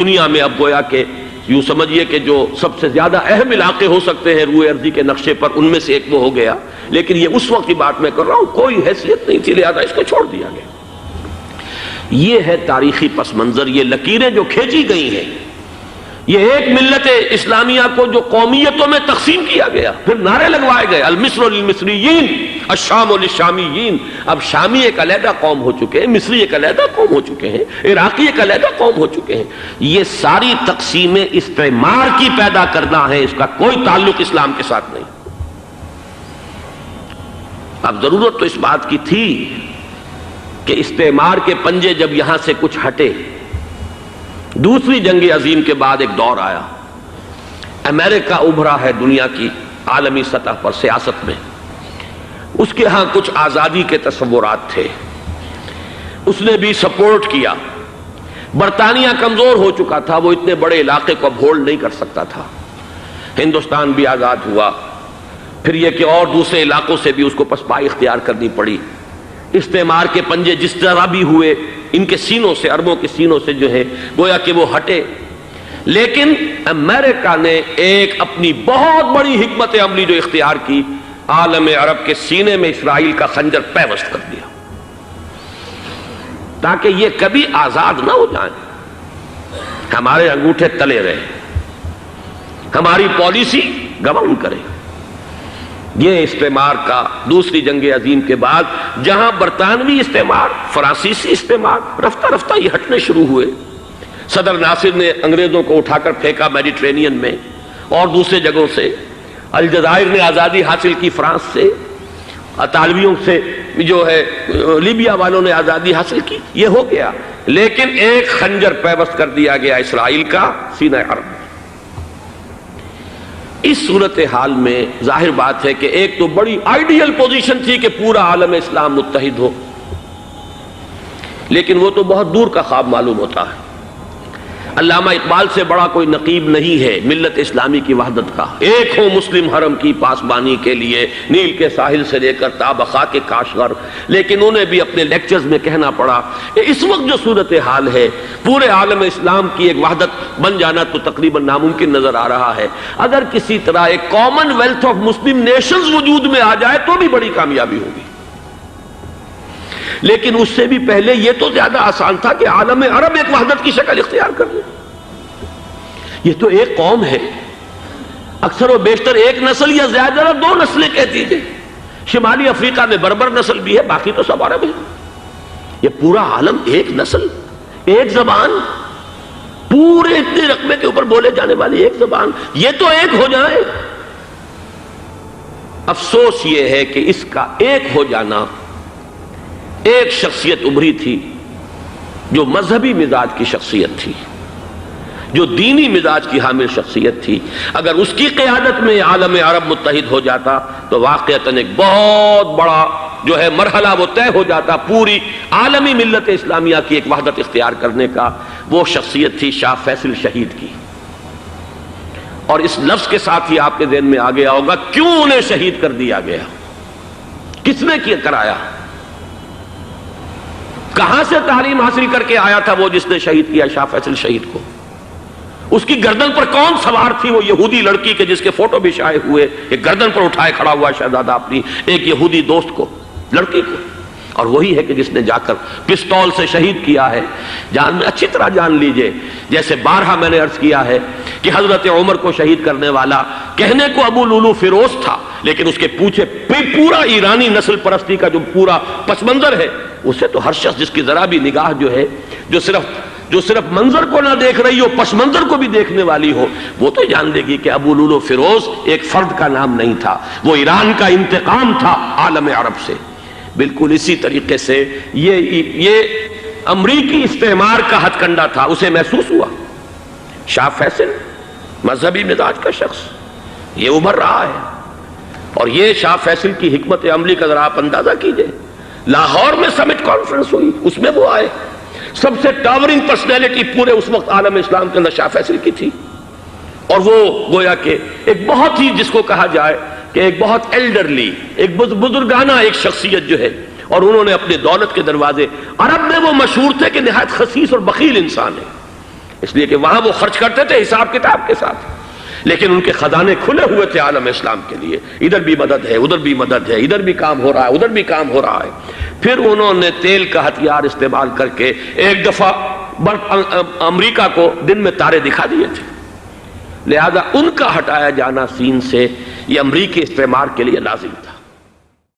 دنیا میں اب گویا کہ یوں سمجھیے کہ جو سب سے زیادہ اہم علاقے ہو سکتے ہیں روئے ارضی کے نقشے پر، ان میں سے ایک وہ ہو گیا، لیکن یہ اس وقت کی بات میں کر رہا ہوں، کوئی حیثیت نہیں تھی، لہذا اس کو چھوڑ دیا گیا۔ یہ ہے تاریخی پس منظر، یہ لکیریں جو کھینچی گئی ہیں، یہ ایک ملت اسلامیہ کو جو قومیتوں میں تقسیم کیا گیا، پھر نعرے لگوائے گئے المصر للمصریین الشام للشامیین۔ اب شامی ایک علیحدہ قوم ہو چکے ہیں، مصری ایک علیحدہ قوم ہو چکے ہیں، عراقی ایک علیحدہ قوم ہو چکے ہیں۔ یہ ساری تقسیمیں استعمار کی پیدا کرنا ہے، اس کا کوئی تعلق اسلام کے ساتھ نہیں۔ اب ضرورت تو اس بات کی تھی کہ استعمار کے پنجے جب یہاں سے کچھ ہٹے، دوسری جنگ عظیم کے بعد ایک دور آیا، امریکہ ابھرا ہے دنیا کی عالمی سطح پر سیاست میں، اس کے ہاں کچھ آزادی کے تصورات تھے، اس نے بھی سپورٹ کیا۔ برطانیہ کمزور ہو چکا تھا، وہ اتنے بڑے علاقے کو اب ہولڈ نہیں کر سکتا تھا۔ ہندوستان بھی آزاد ہوا، پھر یہ کہ اور دوسرے علاقوں سے بھی اس کو پسپائی اختیار کرنی پڑی۔ استعمار کے پنجے جس طرح بھی ہوئے، ان کے سینوں سے، عربوں کے سینوں سے جو ہے گویا کہ وہ ہٹے، لیکن امریکہ نے ایک اپنی بہت بڑی حکمت عملی جو اختیار کی، عالم عرب کے سینے میں اسرائیل کا خنجر پیوست کر دیا، تاکہ یہ کبھی آزاد نہ ہو جائیں، ہمارے انگوٹھے تلے رہے، ہماری پالیسی گورن کرے۔ یہ استعمار کا دوسری جنگ عظیم کے بعد، جہاں برطانوی استعمار، فرانسیسی استعمار رفتہ رفتہ یہ ہٹنے شروع ہوئے۔ صدر ناصر نے انگریزوں کو اٹھا کر پھینکا میڈیٹرینین میں اور دوسرے جگہوں سے، الجزائر نے آزادی حاصل کی فرانس سے، اطالویوں سے جو ہے لیبیا والوں نے آزادی حاصل کی، یہ ہو گیا، لیکن ایک خنجر پیوست کر دیا گیا اسرائیل کا سینہ عرب میں۔ اس صورتحال میں ظاہر بات ہے کہ ایک تو بڑی آئیڈیل پوزیشن تھی کہ پورا عالم اسلام متحد ہو، لیکن وہ تو بہت دور کا خواب معلوم ہوتا ہے۔ علامہ اقبال سے بڑا کوئی نقیب نہیں ہے ملت اسلامی کی وحدت کا۔ ایک ہو مسلم حرم کی پاسبانی کے لیے، نیل کے ساحل سے لے کر تا بخاک کاشغر، لیکن انہیں بھی اپنے لیکچرز میں کہنا پڑا کہ اس وقت جو صورتحال ہے، پورے عالم اسلام کی ایک وحدت بن جانا تو تقریباً ناممکن نظر آ رہا ہے۔ اگر کسی طرح ایک common wealth of Muslim nations وجود میں آ جائے تو بھی بڑی کامیابی ہوگی، لیکن اس سے بھی پہلے یہ تو زیادہ آسان تھا کہ عالم عرب ایک وحدت کی شکل اختیار کر لے۔ یہ تو ایک قوم ہے، اکثر و بیشتر ایک نسل یا زیادہ دو نسلیں کہہ دیجئے، شمالی افریقہ میں بربر نسل بھی ہے، باقی تو سب عرب ہیں۔ یہ پورا عالم ایک نسل، ایک زبان، پورے اتنے رقبے کے اوپر بولے جانے والی ایک زبان، یہ تو ایک ہو جائے۔ افسوس یہ ہے کہ اس کا ایک ہو جانا، ایک شخصیت ابھری تھی جو مذہبی مزاج کی شخصیت تھی، جو دینی مزاج کی حامل شخصیت تھی، اگر اس کی قیادت میں عالم عرب متحد ہو جاتا تو واقعتاً ایک بہت بڑا جو ہے مرحلہ وہ طے ہو جاتا پوری عالمی ملت اسلامیہ کی ایک وحدت اختیار کرنے کا۔ وہ شخصیت تھی شاہ فیصل شہید کی، اور اس لفظ کے ساتھ ہی آپ کے ذہن میں آ گیا ہوگا کیوں انہیں شہید کر دیا گیا، کس نے کیا کرایا، کہاں سے تعلیم حاصل کر کے آیا تھا وہ جس نے شہید کیا شاہ فیصل شہید کو، اس کی گردن پر کون سوار تھی، وہ یہودی لڑکی کے جس کے فوٹو بھی شائع ہوئے، ایک گردن پر اٹھائے کھڑا ہوا شہزادہ اپنی ایک یہودی دوست کو، لڑکی کو، اور وہی ہے کہ جس نے جا کر پستول سے شہید کیا ہے۔ جان اچھی طرح جان لیجئے، جیسے بارہا میں نے عرض کیا ہے کہ حضرت عمر کو شہید کرنے والا کہنے کو ابو لولو فیروز تھا، لیکن اس کے پیچھے پورا ایرانی نسل پرستی کا جو پورا پس منظر ہے، اسے تو ہر شخص جس کی ذرا بھی نگاہ جو ہے جو صرف منظر کو نہ دیکھ رہی ہو، پس منظر کو بھی دیکھنے والی ہو، وہ تو جان لے گی کہ ابو لولو فیروز ایک فرد کا نام نہیں تھا، وہ ایران کا انتقام تھا عالم عرب سے۔ بالکل اسی طریقے سے یہ امریکی استعمار کا ہتھ کنڈا تھا، اسے محسوس ہوا۔ شاہ فیصل مذہبی مزاج کا شخص یہ ابھر رہا ہے، اور یہ شاہ فیصل کی حکمت عملی کا ذرا آپ اندازہ کیجئے۔ لاہور میں سمٹ کانفرنس ہوئی، اس میں وہ آئے، سب سے ٹاورنگ پرسنالٹی پورے اس وقت عالم اسلام کے اندر شاہ فیصل کی تھی، اور وہ گویا کہ ایک بہت ہی جس کو کہا جائے کہ ایک بہت ایلڈرلی، ایک بزرگانہ ایک شخصیت جو ہے، اور انہوں نے اپنے دولت کے دروازے، عرب میں وہ مشہور تھے کہ نہایت خسیس اور بخیل انسان ہے، اس لیے کہ وہاں وہ خرچ کرتے تھے حساب کتاب کے ساتھ، لیکن ان کے خزانے کھلے ہوئے تھے عالم اسلام کے لیے، ادھر بھی مدد ہے، ادھر بھی مدد ہے، ادھر بھی کام ہو رہا ہے، ادھر بھی کام ہو رہا ہے۔ پھر انہوں نے تیل کا ہتھیار استعمال کر کے ایک دفعہ امریکہ کو دن میں تارے دکھا دیے تھے، لہذا ان کا ہٹایا جانا سین سے یہ امریکی استعمار کے لیے لازم تھا۔